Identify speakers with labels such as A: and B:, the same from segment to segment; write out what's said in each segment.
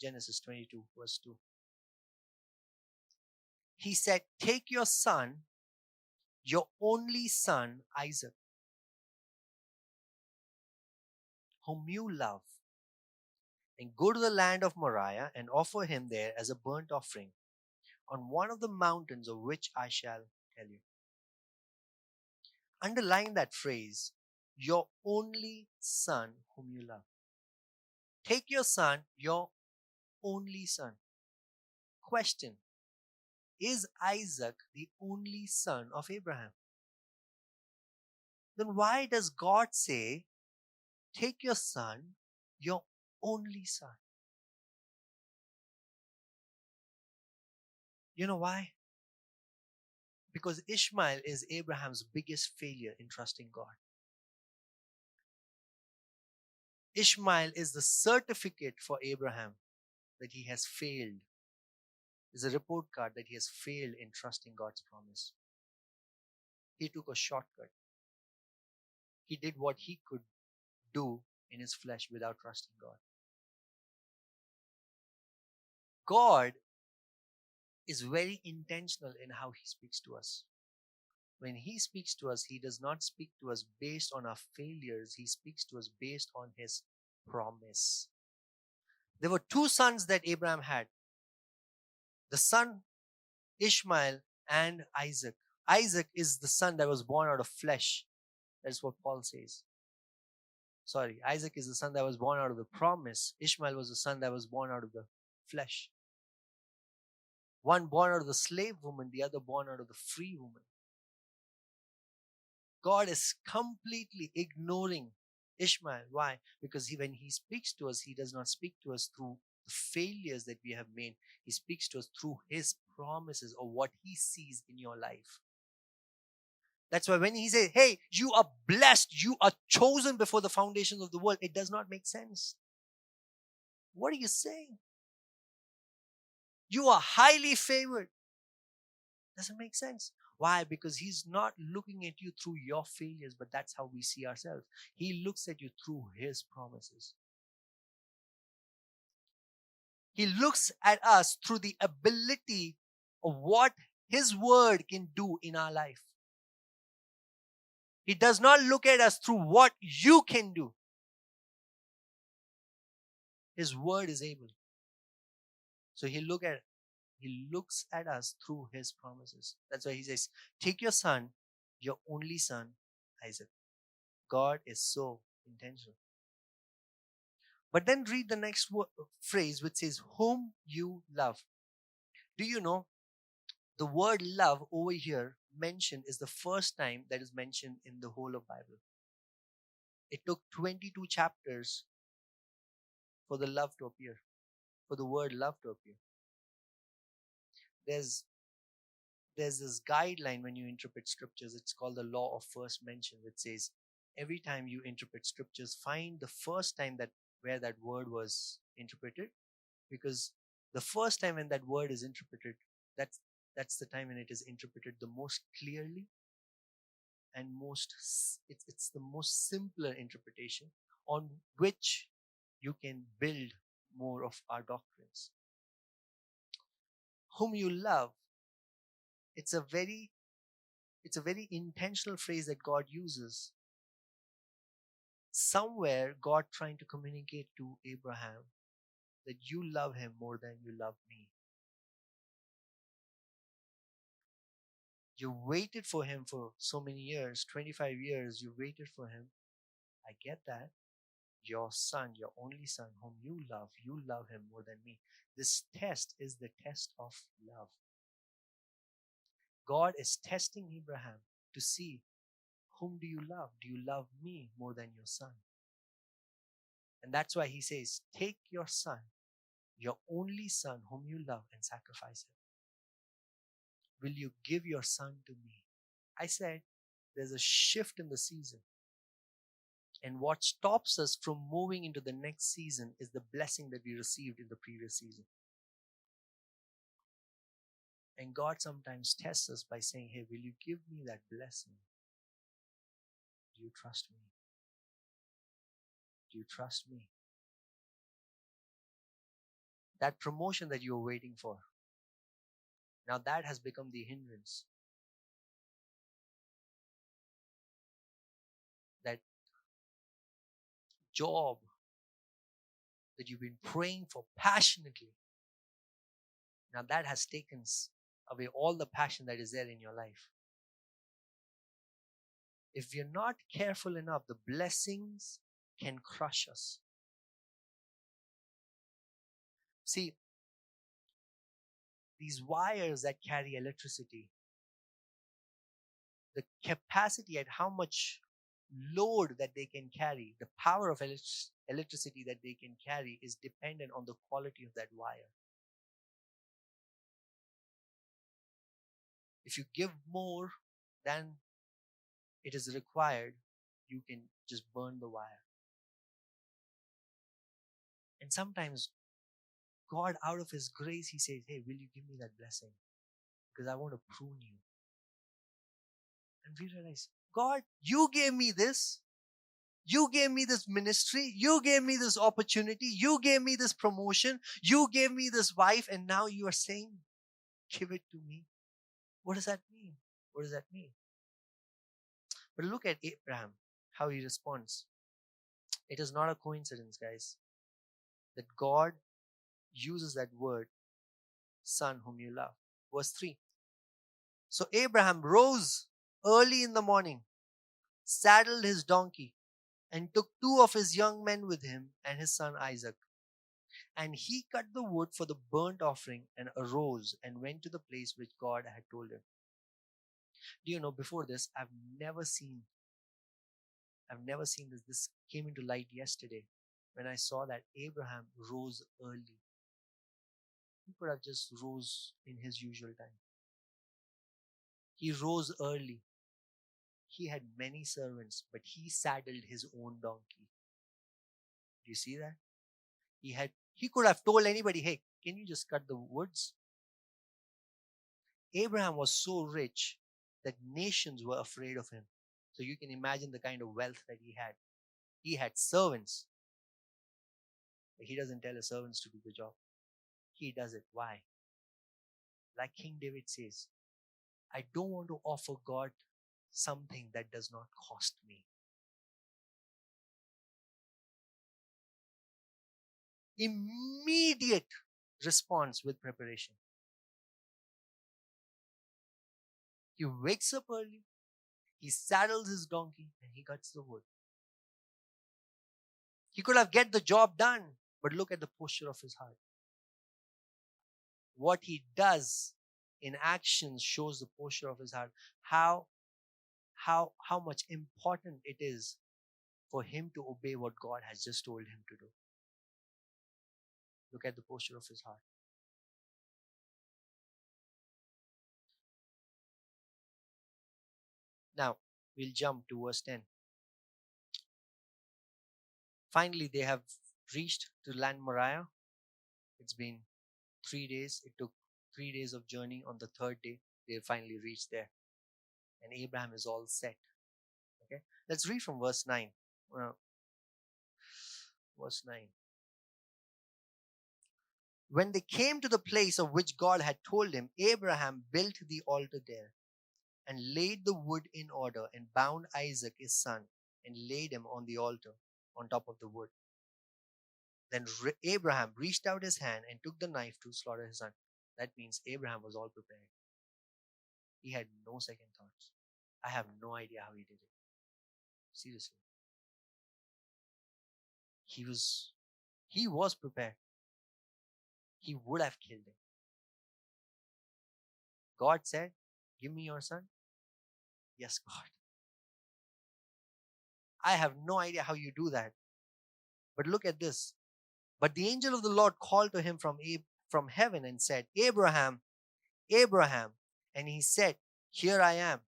A: Genesis 22, verse 2. He said, take your son, your only son, Isaac, whom you love, and go to the land of Moriah and offer him there as a burnt offering on one of the mountains of which I shall tell you. Underline that phrase, your only son whom you love. Take your son, your only son. Question, is Isaac the only son of Abraham? Then why does God say, take your son, your only son? You know why? Because Ishmael is Abraham's biggest failure in trusting God. Ishmael is the certificate for Abraham that he has failed. Is a report card that he has failed in trusting God's promise. He took a shortcut. He did what he could do in his flesh without trusting God. God is very intentional in how he speaks to us. When he speaks to us, he does not speak to us based on our failures. He speaks to us based on his promise. There were two sons that Abraham had. The son Ishmael and Isaac. Isaac is the son that was born out of flesh. That's what Paul says. Sorry, Isaac is the son that was born out of the promise. Ishmael was the son that was born out of the flesh. One born out of the slave woman, the other born out of the free woman. God is completely ignoring Ishmael. Why? Because when he speaks to us, he does not speak to us through the failures that we have made. He speaks to us through his promises or what he sees in your life. That's why when he says, hey, you are blessed, you are chosen before the foundations of the world, it does not make sense. What are you saying? You are highly favored. Doesn't make sense. Why? Because he's not looking at you through your failures, but that's how we see ourselves. He looks at you through his promises. He looks at us through the ability of what his word can do in our life. He does not look at us through what you can do. His word is able. So he looks at us through his promises. That's why he says, take your son, your only son, Isaac. God is so intentional. But then read the next phrase which says, whom you love. Do you know the word love over here mentioned is the first time that is mentioned in the whole of Bible. It took 22 chapters for the love to appear, for the word love to appear. There's this guideline when you interpret scriptures. It's called the law of first mention, which says every time you interpret scriptures, find the first time that where that word was interpreted, because the first time when that word is interpreted, that's the time when it is interpreted the most clearly and it's the most simpler interpretation on which you can build more of our doctrines. Whom you love, it's a very intentional phrase that God uses. Somewhere God trying to communicate to Abraham that you love him more than you love me. You waited for him for so many years, 25 years, you waited for him. I get that. Your son, your only son, whom you love him more than me. This test is the test of love. God is testing Abraham to see, whom do you love? Do you love me more than your son? And that's why he says, take your son, your only son whom you love, and sacrifice him. Will you give your son to me? I said, there's a shift in the season. And what stops us from moving into the next season is the blessing that we received in the previous season. And God sometimes tests us by saying, hey, will you give me that blessing? Do you trust me? Do you trust me? That promotion that you're waiting for, now that has become the hindrance. That job that you've been praying for passionately, now that has taken away all the passion that is there in your life. If we're not careful enough, the blessings can crush us. See, these wires that carry electricity, the capacity at how much load that they can carry, the power of electricity that they can carry is dependent on the quality of that wire. If you give more than it is required, you can just burn the wire. And sometimes God, out of His grace, He says, hey, will you give me that blessing? Because I want to prune you. And we realize, God, you gave me this. You gave me this ministry. You gave me this opportunity. You gave me this promotion. You gave me this wife. And now you are saying, give it to me. What does that mean? What does that mean? But look at Abraham, how he responds. It is not a coincidence, guys, that God uses that word, son whom you love. Verse 3. So Abraham rose early in the morning, saddled his donkey, and took 2 of his young men with him and his son Isaac. And he cut the wood for the burnt offering and arose and went to the place which God had told him. Do you know, before this, I've never seen this. This came into light yesterday when I saw that Abraham rose early. He could have just rose in his usual time. He rose early. He had many servants, but he saddled his own donkey. Do you see that? He could have told anybody, hey, can you just cut the woods? Abraham was so rich that nations were afraid of him. So you can imagine the kind of wealth that he had. He had servants. But he doesn't tell his servants to do the job. He does it. Why? Like King David says, I don't want to offer God something that does not cost me. Immediate response with preparation. He wakes up early, he saddles his donkey, and he cuts the wood. He could have get the job done, but look at the posture of his heart. What he does in action shows the posture of his heart. How much important it is for him to obey what God has just told him to do. Look at the posture of his heart. Now, we'll jump to verse 10. Finally, they have reached to land Moriah. It's been 3 days. It took 3 days of journey. On the 3rd day, they finally reached there. And Abraham is all set. Okay, let's read from verse 9. Verse 9. When they came to the place of which God had told him, Abraham built the altar there and laid the wood in order and bound Isaac his son and laid him on the altar on top of the wood. Then Abraham reached out his hand and took the knife to slaughter his son. That means Abraham was all prepared. He had no second thoughts. I have no idea how he did it. Seriously. He was prepared. He would have killed him. God said, give me your son. Yes, God. I have no idea how you do that. But look at this. But the angel of the Lord called to him from heaven and said, Abraham, Abraham. And he said, here I am.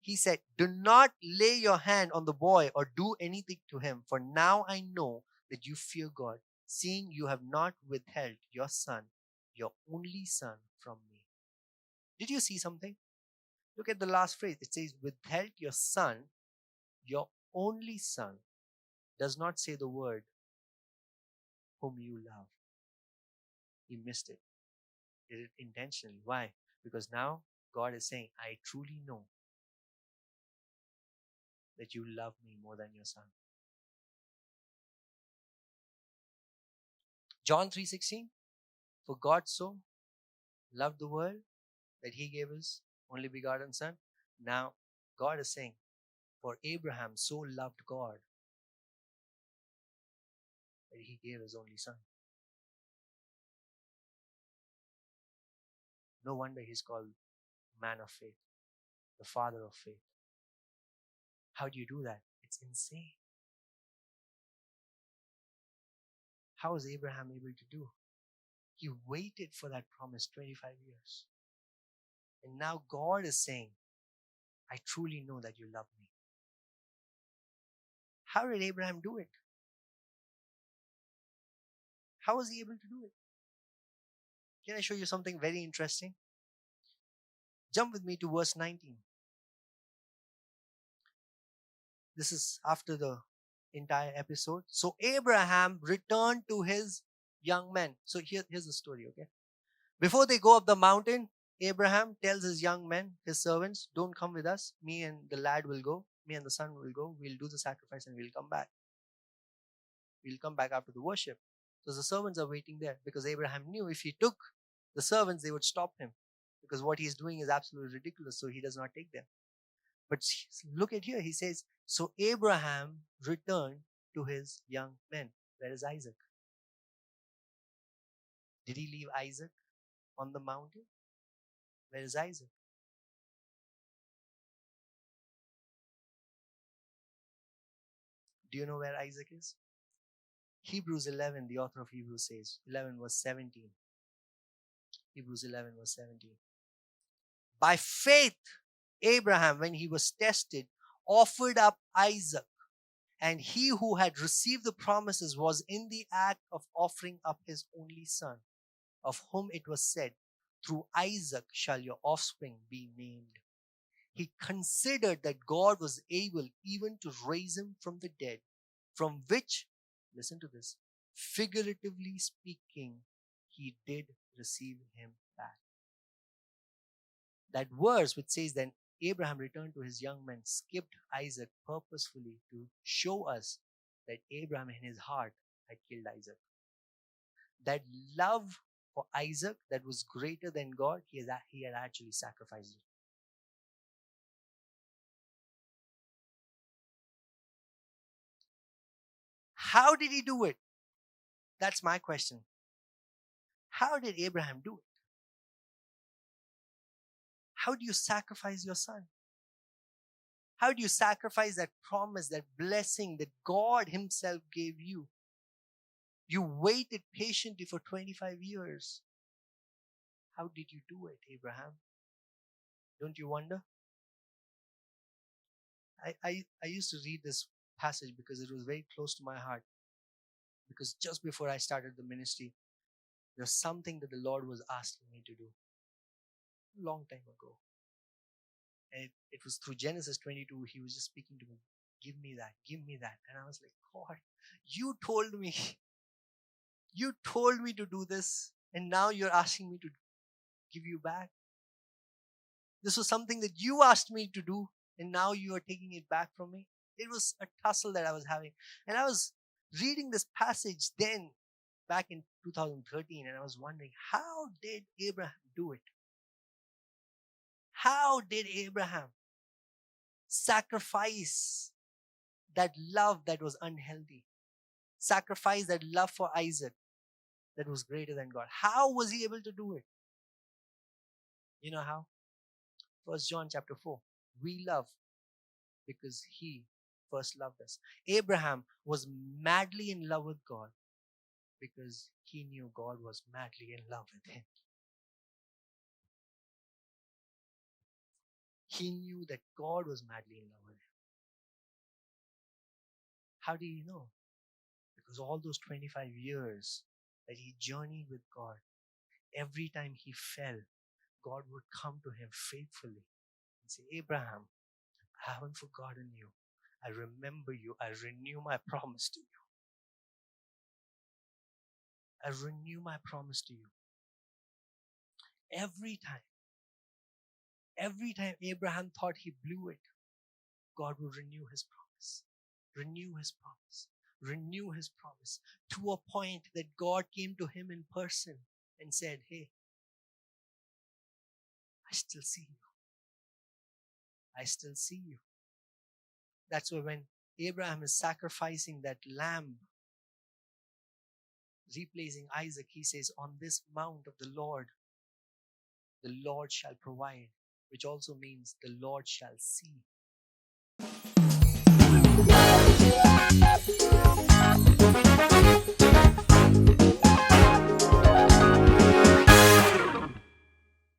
A: He said, do not lay your hand on the boy or do anything to him, for now I know that you fear God, seeing you have not withheld your son, your only son, from me. Did you see something? Look at the last phrase. It says, withheld your son, your only son. Does not say the word, whom you love. He missed it. Did it intentionally. Why? Because now God is saying, I truly know that you love me more than your son. John 3:16, for God so loved the world that he gave his only begotten son. Now God is saying, for Abraham so loved God that he gave his only son. No wonder he's called man of faith, the father of faith. How do you do that? It's insane. How is Abraham able to do? He waited for that promise 25 years. And now God is saying, I truly know that you love me. How did Abraham do it? How was he able to do it? Can I show you something very interesting? Jump with me to verse 19. This is after the entire episode. So Abraham returned to his young men. So here's the story, okay? Before they go up the mountain, Abraham tells his young men, his servants, don't come with us. Me and the lad will go. Me and the son will go. We'll do the sacrifice and we'll come back. We'll come back after the worship. So the servants are waiting there because Abraham knew if he took the servants, they would stop him because what he's doing is absolutely ridiculous. So he does not take them. But look at here. He says, so Abraham returned to his young men. Where is Isaac? Did he leave Isaac on the mountain? Where is Isaac? Do you know where Isaac is? Hebrews 11, the author of Hebrews says, 11 verse 17. Hebrews 11 verse 17. By faith, Abraham, when he was tested, offered up Isaac. And he who had received the promises was in the act of offering up his only son, of whom it was said, through Isaac shall your offspring be named. He considered that God was able even to raise him from the dead, from which, listen to this, figuratively speaking, he did receive him back. That verse which says then Abraham returned to his young men skipped Isaac purposefully to show us that Abraham in his heart had killed Isaac. That love for Isaac that was greater than God, he had actually sacrificed it. How did he do it? That's my question. How did Abraham do it? How do you sacrifice your son? How do you sacrifice that promise, that blessing that God himself gave you? You waited patiently for 25 years. How did you do it, Abraham? Don't you wonder? I used to read this passage because it was very close to my heart. Because just before I started the ministry, there's something that the Lord was asking me to do a long time ago. And it was through Genesis 22, he was just speaking to me, give me that, give me that. And I was like, God, you told me to do this, and now you're asking me to give you back. This was something that you asked me to do, and now you are taking it back from me. It was a tussle that I was having. And I was reading this passage then, back in 2013, and I was wondering, how did Abraham do it? How did Abraham sacrifice that love that was unhealthy? Sacrifice that love for Isaac that was greater than God. How was he able to do it? You know how? 1 John chapter 4. We love because he first loved us. Abraham was madly in love with God because he knew God was madly in love with him. He knew that God was madly in love with him. How did he know? Because all those 25 years that he journeyed with God, every time he fell, God would come to him faithfully and say, Abraham, I haven't forgotten you. I remember you. I renew my promise to you. I renew my promise to you. Every time Abraham thought he blew it, God would renew his promise, renew his promise, renew his promise, to a point that God came to him in person and said, hey, I still see you. I still see you. That's why when Abraham is sacrificing that lamb, replacing Isaac, he says, on this mount of the Lord shall provide, which also means the Lord shall see.